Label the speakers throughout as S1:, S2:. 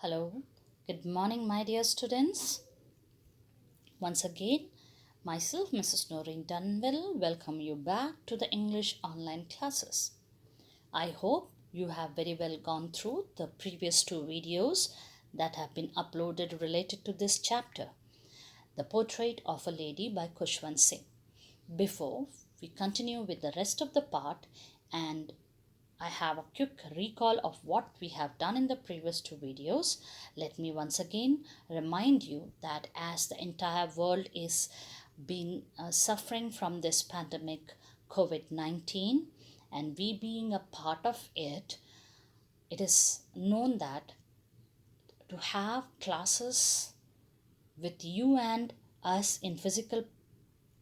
S1: Hello, good morning, my dear students. Once again, myself, Mrs. Noreen Dunwell, welcome you back to the English online classes. I hope you have very well gone through the previous two videos that have been uploaded related to this chapter, The Portrait of a Lady by Khushwant Singh. Before we continue with the rest of the part, and I have a quick recall of what we have done in the previous two videos. Let me once again remind you that as the entire world is suffering from this pandemic COVID-19, and we being a part of it, it is known that to have classes with you and us in physical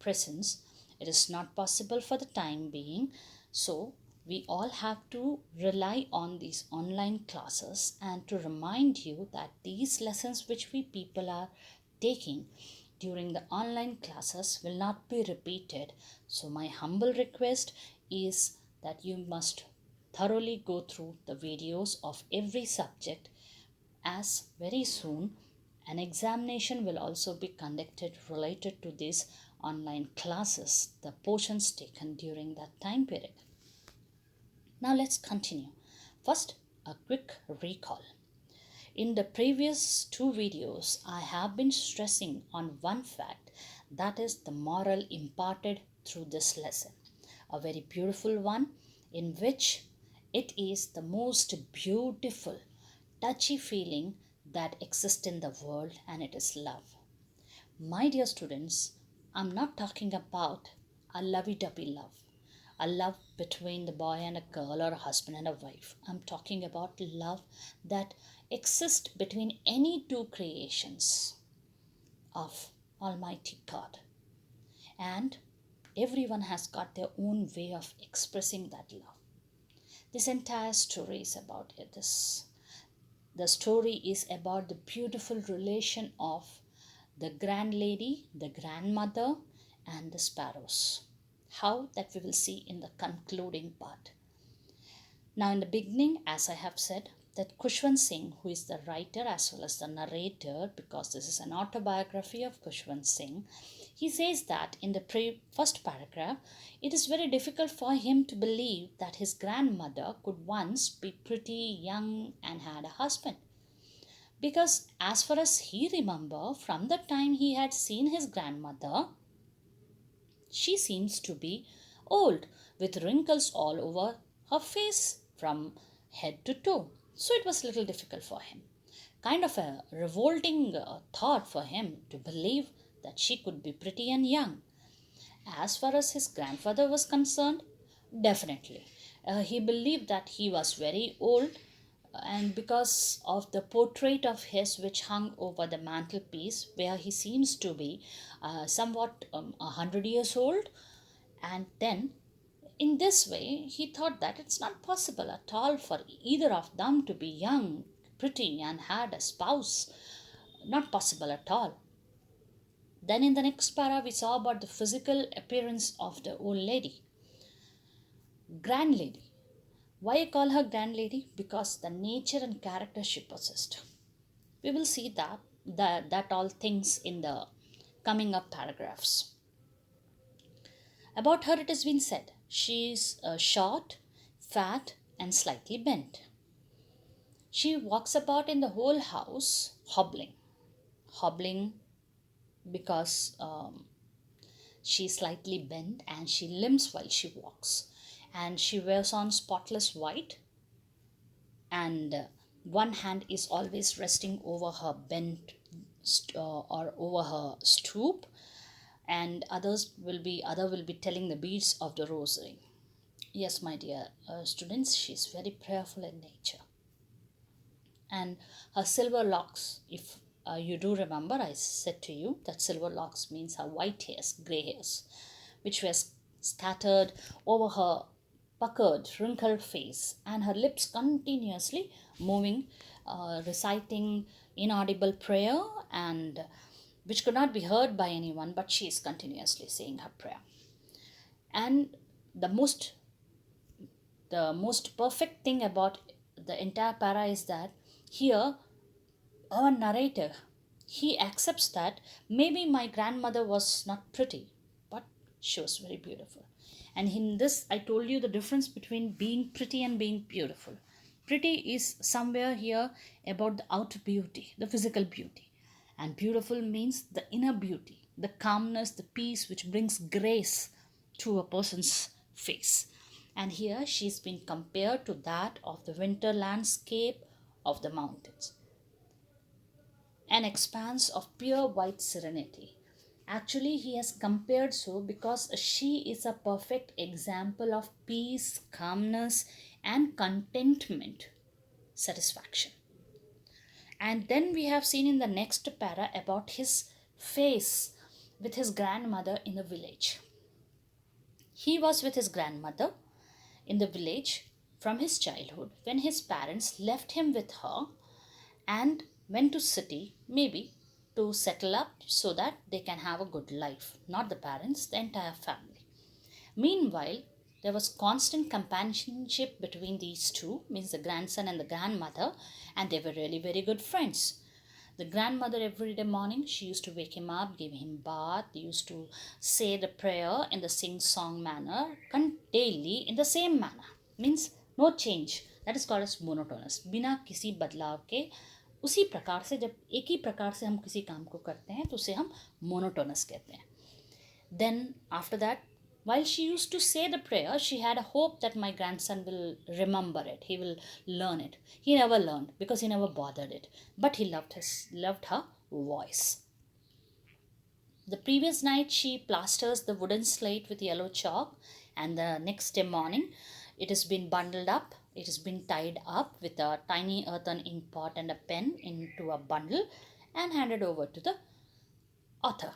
S1: presence, it is not possible for the time being. So we all have to rely on these online classes, and to remind you that these lessons which we people are taking during the online classes will not be repeated. So my humble request is that you must thoroughly go through the videos of every subject, as very soon an examination will also be conducted related to these online classes, the portions taken during that time period. Now let's continue. First, a quick recall. In the previous two videos, I have been stressing on one fact, that is the moral imparted through this lesson. A very beautiful one, in which it is the most beautiful, touchy feeling that exists in the world, and it is love. My dear students, I'm not talking about a lovey-dovey love, a love between the boy and a girl, or a husband and a wife. I'm talking about love that exists between any two creations of Almighty God. And everyone has got their own way of expressing that love. This entire story is about this. The story is about the beautiful relation of the grand lady, the grandmother, and the sparrows. How, that we will see in the concluding part. Now, in the beginning, as I have said, that Khushwant Singh, who is the writer as well as the narrator, because this is an autobiography of Khushwant Singh, he says that in the first paragraph, it is very difficult for him to believe that his grandmother could once be pretty, young, and had a husband. Because as far as he remember, from the time he had seen his grandmother, she seems to be old, with wrinkles all over her face from head to toe. So it was a little difficult for him. Kind of a revolting thought for him to believe that she could be pretty and young. As far as his grandfather was concerned, definitely. He believed that he was very old, and because of the portrait of his which hung over the mantelpiece, where he seems to be somewhat 100 years old. And then in this way he thought that it's not possible at all for either of them to be young, pretty, and had a spouse. Not possible at all. Then in the next para we saw about the physical appearance of the old lady, grand lady. Why I call her grand lady? Because the nature and character she possessed. We will see that all things in the coming up paragraphs. About her it has been said, she is short, fat, and slightly bent. She walks about in the whole house hobbling because she's slightly bent, and she limps while she walks. And she wears on spotless white, and one hand is always resting over her bent or over her stoop, and other will be telling the beads of the rosary. Yes, my dear students, she's very prayerful in nature. And her silver locks, if you do remember, I said to you that silver locks means her white hairs, gray hairs, which were scattered over her puckered, wrinkled face, and her lips continuously moving, reciting inaudible prayer, and which could not be heard by anyone, but she is continuously saying her prayer. And the most perfect thing about the entire para is that here our narrator, he accepts that maybe my grandmother was not pretty, but she was very beautiful. And in this, I told you the difference between being pretty and being beautiful. Pretty is somewhere here about the outer beauty, the physical beauty. And beautiful means the inner beauty, the calmness, the peace which brings grace to a person's face. And here she's been compared to that of the winter landscape of the mountains, an expanse of pure white serenity. Actually, he has compared so because she is a perfect example of peace, calmness, and contentment, satisfaction. And then we have seen in the next para about his face with his grandmother in the village. He was with his grandmother in the village from his childhood when his parents left him with her and went to city, maybe to settle up so that they can have a good life. Not the parents, the entire family. Meanwhile, there was constant companionship between these two, means the grandson and the grandmother, and they were really very good friends. The grandmother every day morning, she used to wake him up, give him bath, used to say the prayer in the sing-song manner, daily in the same manner. Means no change. That is called as monotonous. बिना किसी बदलाव के उसी प्रकार से, जब एक ही प्रकार से हम किसी काम को करते हैं तो उसे हम मोनोटोनस कहते हैं. Then after that, while she used to say the prayer, she had a hope that my grandson will remember it, he will learn it. He never learned because he never bothered it, but he loved her voice. The previous night she plasters the wooden slate with yellow chalk, and the next day morning it has been bundled up, it has been tied up with a tiny earthen ink pot and a pen into a bundle and handed over to the author.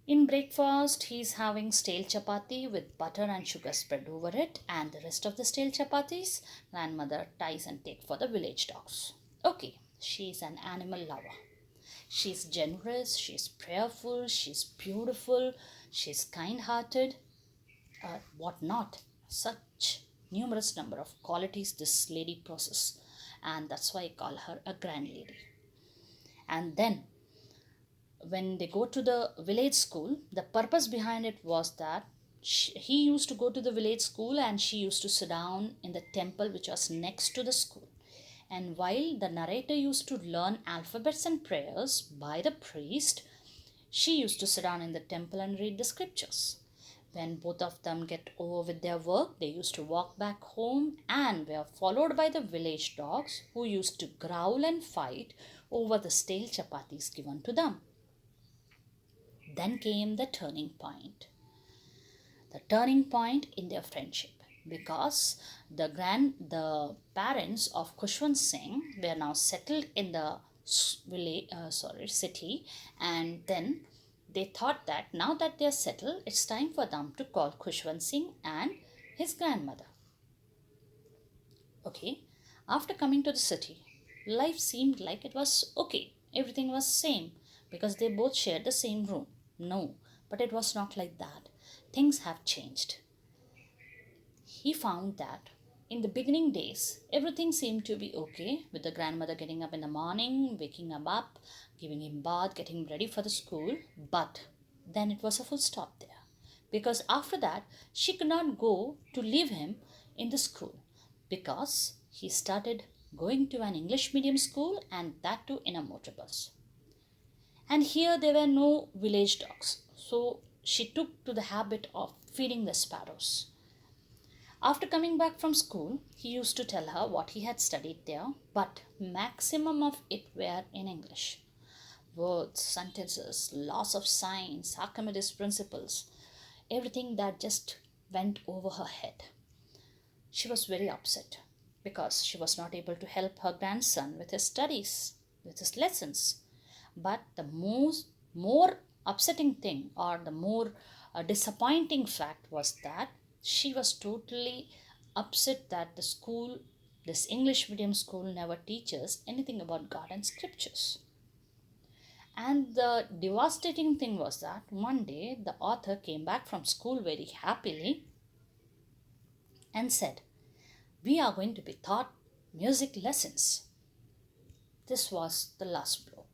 S1: In breakfast, he's having stale chapati with butter and sugar spread over it, and the rest of the stale chapatis, grandmother ties and take for the village dogs. Okay, she's an animal lover. She's generous, she's prayerful, she's beautiful, she's kind-hearted, what not. Such numerous number of qualities this lady possesses, and that's why I call her a grand lady. And then when they go to the village school, the purpose behind it was that he used to go to the village school and she used to sit down in the temple which was next to the school. And while the narrator used to learn alphabets and prayers by the priest, she used to sit down in the temple and read the scriptures. When both of them get over with their work, they used to walk back home and were followed by the village dogs who used to growl and fight over the stale chapatis given to them. Then came the turning point. The turning point in their friendship, because the parents of Khushwant Singh were now settled in the city, and then they thought that now that they are settled, it's time for them to call Khushwant Singh and his grandmother. Okay, after coming to the city, life seemed like it was okay. Everything was same because they both shared the same room. No, but it was not like that. Things have changed. He found that in the beginning days, everything seemed to be okay with the grandmother getting up in the morning, waking him up, giving him bath, getting ready for the school. But then it was a full stop there. Because after that, she could not go to leave him in the school because he started going to an English medium school, and that too in a motor bus. And here there were no village dogs, so she took to the habit of feeding the sparrows. After coming back from school, he used to tell her what he had studied there, but maximum of it were in English. Words, sentences, laws of science, Archimedes principles, everything that just went over her head. She was very upset because she was not able to help her grandson with his studies, with his lessons. But the more upsetting thing, or the more disappointing fact, was that she was totally upset that the school, this English medium school, never teaches anything about God and scriptures. And the devastating thing was that one day the author came back from school very happily and said, "We are going to be taught music lessons." This was the last blow.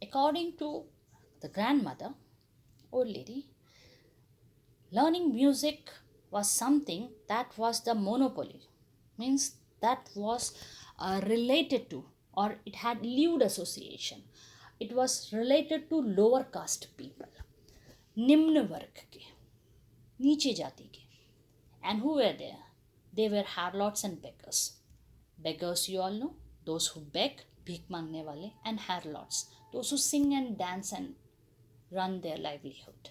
S1: According to the grandmother, old lady, learning music was something that was the monopoly, means that was related to, or it had lewd association. It was related to lower caste people, निम्न वर्ग के, नीचे जाति के. And who were there? They were harlots and beggars. Beggars, you all know, those who beg, भीख मांगने वाले, and harlots, those who sing and dance and run their livelihood.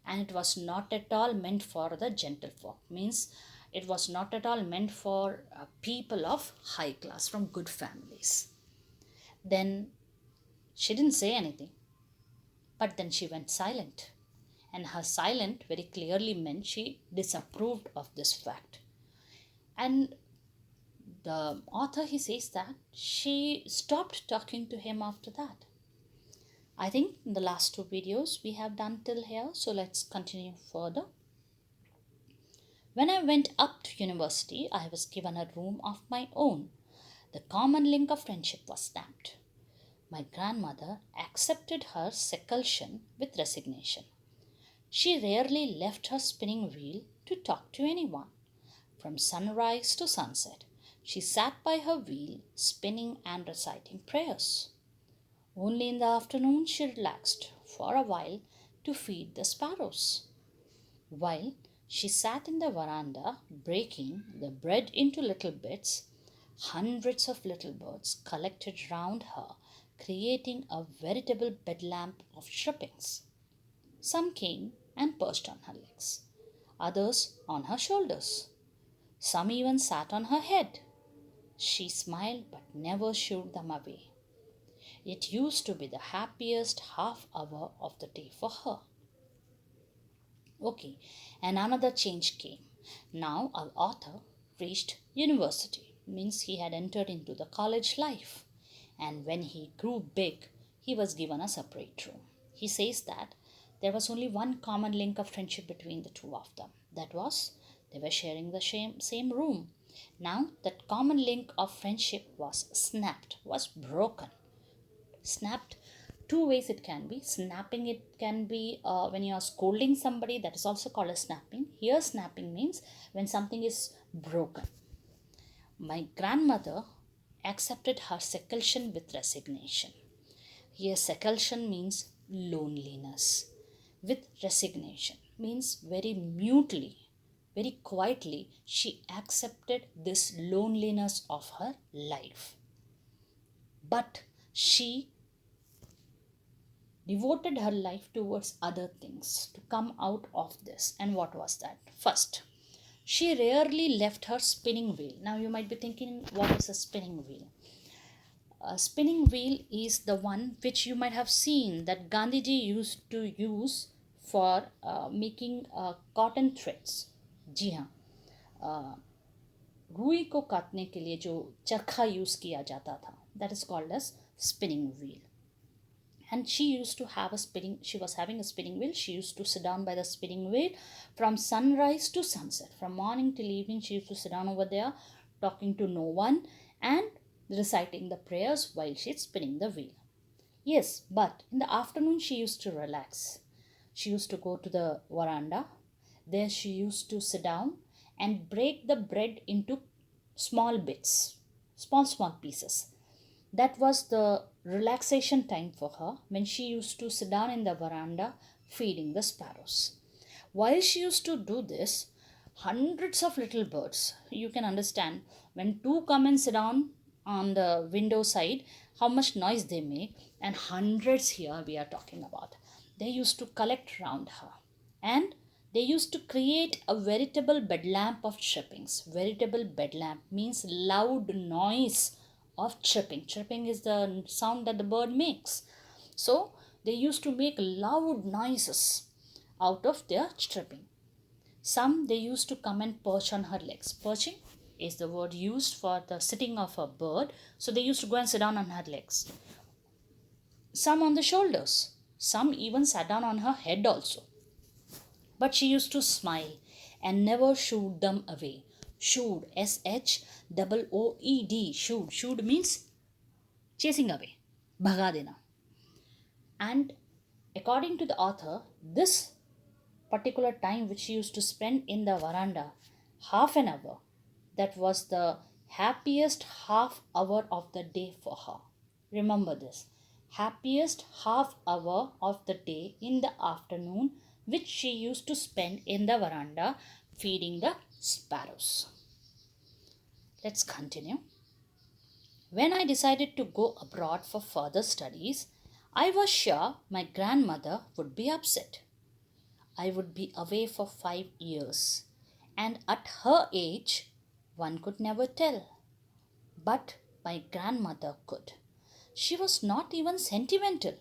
S1: And it was not at all meant for the gentlefolk, means it was not at all meant for people of high class from good families. Then she didn't say anything, but then she went silent, and her silent very clearly meant she disapproved of this fact. And the author, he says that she stopped talking to him after that. I think in the last two videos we have done till here, so let's continue further. When I went up to university, I was given a room of my own. The common link of friendship was snapped. My grandmother accepted her seclusion with resignation. She rarely left her spinning wheel to talk to anyone. From sunrise to sunset, she sat by her wheel, spinning and reciting prayers. Only in the afternoon she relaxed for a while to feed the sparrows. While she sat in the veranda breaking the bread into little bits, hundreds of little birds collected round her, creating a veritable bedlamp of chirpings. Some came and perched on her legs, others on her shoulders. Some even sat on her head. She smiled but never shooed them away. It used to be the happiest half hour of the day for her. Okay, and another change came. Now our author reached university, means he had entered into the college life. And when he grew big, he was given a separate room. He says that there was only one common link of friendship between the two of them. That was, they were sharing the same room. Now that common link of friendship was snapped, was broken. Snapped, two ways it can be. Snapping, it can be when you are scolding somebody, that is also called as snapping. Here snapping means when something is broken. My grandmother accepted her seclusion with resignation. Here seclusion means loneliness. With resignation means very mutely, very quietly, she accepted this loneliness of her life. But she devoted her life towards other things to come out of this. And what was that? First, she rarely left her spinning wheel. Now you might be thinking, what is a spinning wheel? A spinning wheel is the one which you might have seen that Gandhiji used to use for making cotton threads. जी हाँ, रुई को काटने के लिए जो चरखा use किया जाता था, that is called as spinning wheel. And she used to have a spinning, she was having a spinning wheel. She used to sit down by the spinning wheel from sunrise to sunset. From morning till evening, she used to sit down over there, talking to no one and reciting the prayers while she's spinning the wheel. Yes, but in the afternoon, she used to relax. She used to go to the veranda. There she used to sit down and break the bread into small bits, small pieces. That was the relaxation time for her when she used to sit down in the veranda feeding the sparrows. While she used to do this, hundreds of little birds, you can understand, when two come and sit down on the window side, how much noise they make, and hundreds here we are talking about. They used to collect round her, and they used to create a veritable bedlamp of chirpings. Veritable bedlamp means loud noise of chirping. Chirping is the sound that the bird makes. So they used to make loud noises out of their chirping. Some they used to come and perch on her legs. Perching is the word used for the sitting of a bird. So they used to go and sit down on her legs. Some on the shoulders. Some even sat down on her head also. But she used to smile and never shooed them away. Shooed, S-H-O-O-E-D, shooed. Shooed means chasing away, bhaga dena. And according to the author, this particular time which she used to spend in the veranda, half an hour, that was the happiest half hour of the day for her. Remember this, happiest half hour of the day in the afternoon, which she used to spend in the veranda feeding the sparrows. Let's continue. When I decided to go abroad for further studies, I was sure my grandmother would be upset. I would be away for 5 years, and at her age, one could never tell. But my grandmother could. She was not even sentimental.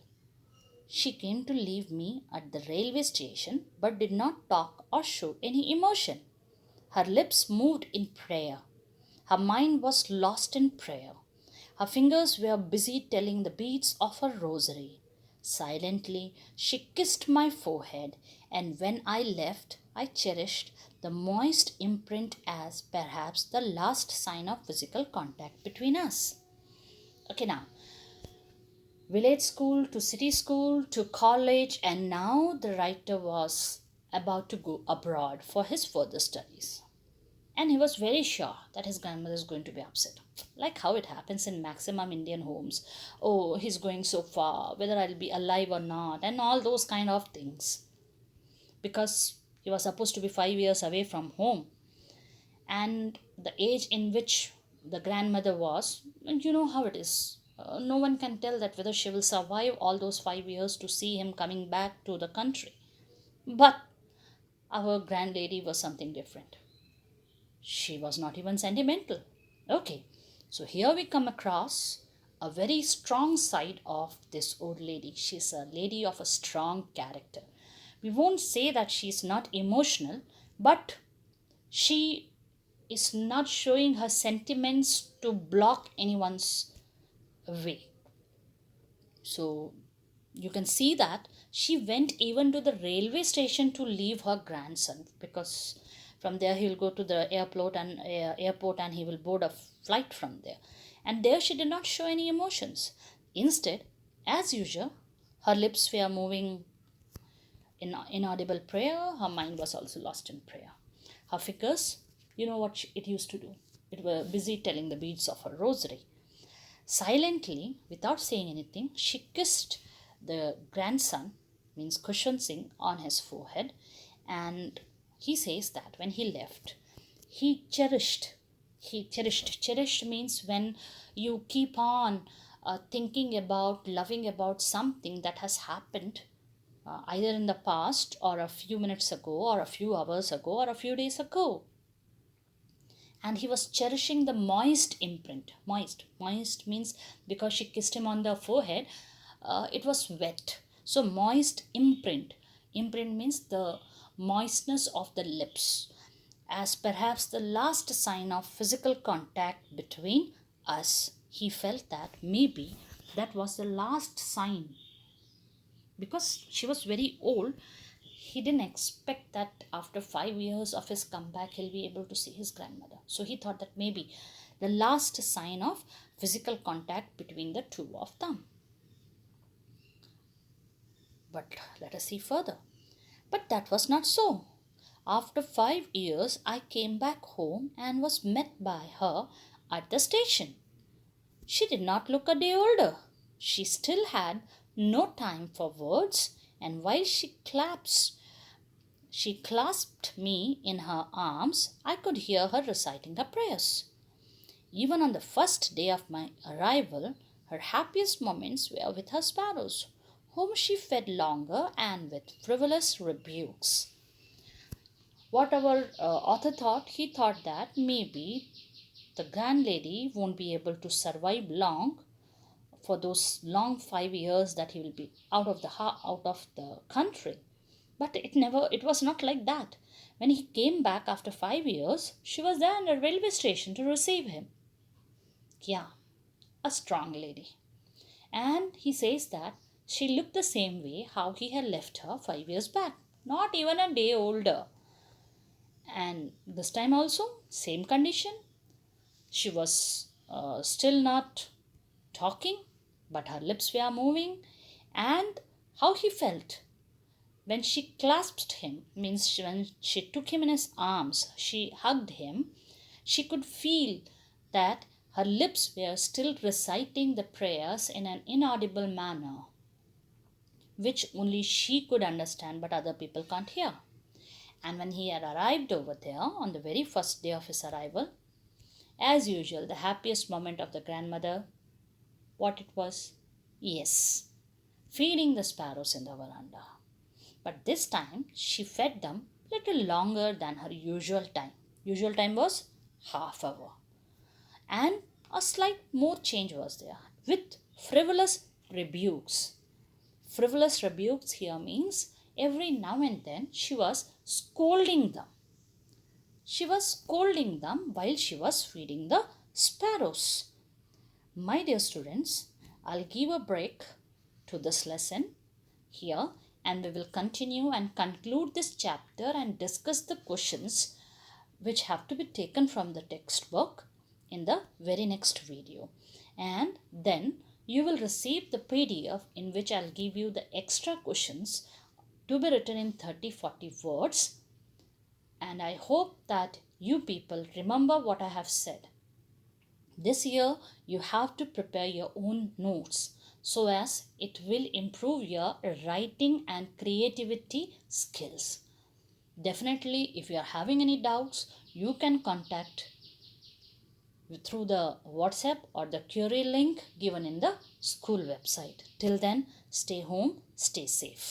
S1: She came to leave me at the railway station but did not talk or show any emotion. Her lips moved in prayer. Her mind was lost in prayer. Her fingers were busy telling the beads of her rosary. Silently, she kissed my forehead, and when I left, I cherished the moist imprint as perhaps the last sign of physical contact between us. Okay, now, village school to city school to college, and now the writer was about to go abroad for his further studies. And he was very sure that his grandmother is going to be upset. Like how it happens in maximum Indian homes. Oh, he's going so far, whether I'll be alive or not, and all those kind of things. Because he was supposed to be 5 years away from home. And the age in which the grandmother was, and you know how it is. No one can tell that whether she will survive all those 5 years to see him coming back to the country. But our grand lady was something different. She was not even sentimental. Okay, so here we come across a very strong side of this old lady. She's a lady of a strong character. We won't say that she's not emotional, but she is not showing her sentiments to block anyone's way. So you can see that she went even to the railway station to leave her grandson, because from there he will go to the airport and he will board a flight from there. And there she did not show any emotions. Instead, as usual, her lips were moving in inaudible prayer. Her mind was also lost in prayer. Her fingers, you know what it used to do, it were busy telling the beads of her rosary. Silently, without saying anything, she kissed the grandson, means Kushan Singh, on his forehead. And he says that when he left, cherished means when you keep on thinking about, loving about something that has happened either in the past or a few minutes ago or a few hours ago or a few days ago. And he was cherishing the moist imprint. Moist means because she kissed him on the forehead, it was wet. So moist imprint means the moistness of the lips, as perhaps the last sign of physical contact between us. He felt that maybe that was the last sign, because she was very old. He didn't expect that after 5 years of his comeback he'll be able to see his grandmother. So he thought that maybe the last sign of physical contact between the two of them. But let us see further. But that was not so. After 5 years, I came back home and was met by her at the station. She did not look a day older. She still had no time for words, and while she clasped me in her arms, I could hear her reciting her prayers. Even on the first day of my arrival, her happiest moments were with her sparrows, whom she fed longer and with frivolous rebukes. What our author thought, he thought that maybe the grand lady won't be able to survive long for those long 5 years that he will be out of the country. But it was not like that. When he came back after 5 years, she was there in a railway station to receive him. Yeah, a strong lady. And he says that she looked the same way how he had left her 5 years back, not even a day older. And this time also, same condition. She was still not talking. but her lips were moving. And how he felt when she clasped him, means when she took him in his arms, she hugged him, she could feel that her lips were still reciting the prayers in an inaudible manner, which only she could understand but other people can't hear. And when he had arrived over there on the very first day of his arrival, as usual, the happiest moment of the grandmother, what it was? Yes, feeding the sparrows in the veranda. But this time she fed them little longer than her usual time. Usual time was half hour. And a slight more change was there with frivolous rebukes. Frivolous rebukes here means every now and then she was scolding them. She was scolding them while she was feeding the sparrows. My dear students, I'll give a break to this lesson here, and we will continue and conclude this chapter and discuss the questions which have to be taken from the textbook in the very next video. And then you will receive the PDF in which I'll give you the extra questions to be written in 30-40 words. And I hope that you people remember what I have said. This year you have to prepare your own notes so as it will improve your writing and creativity skills. Definitely, if you are having any doubts, you can contact through the WhatsApp or the query link given in the school website. Till then, stay home, stay safe.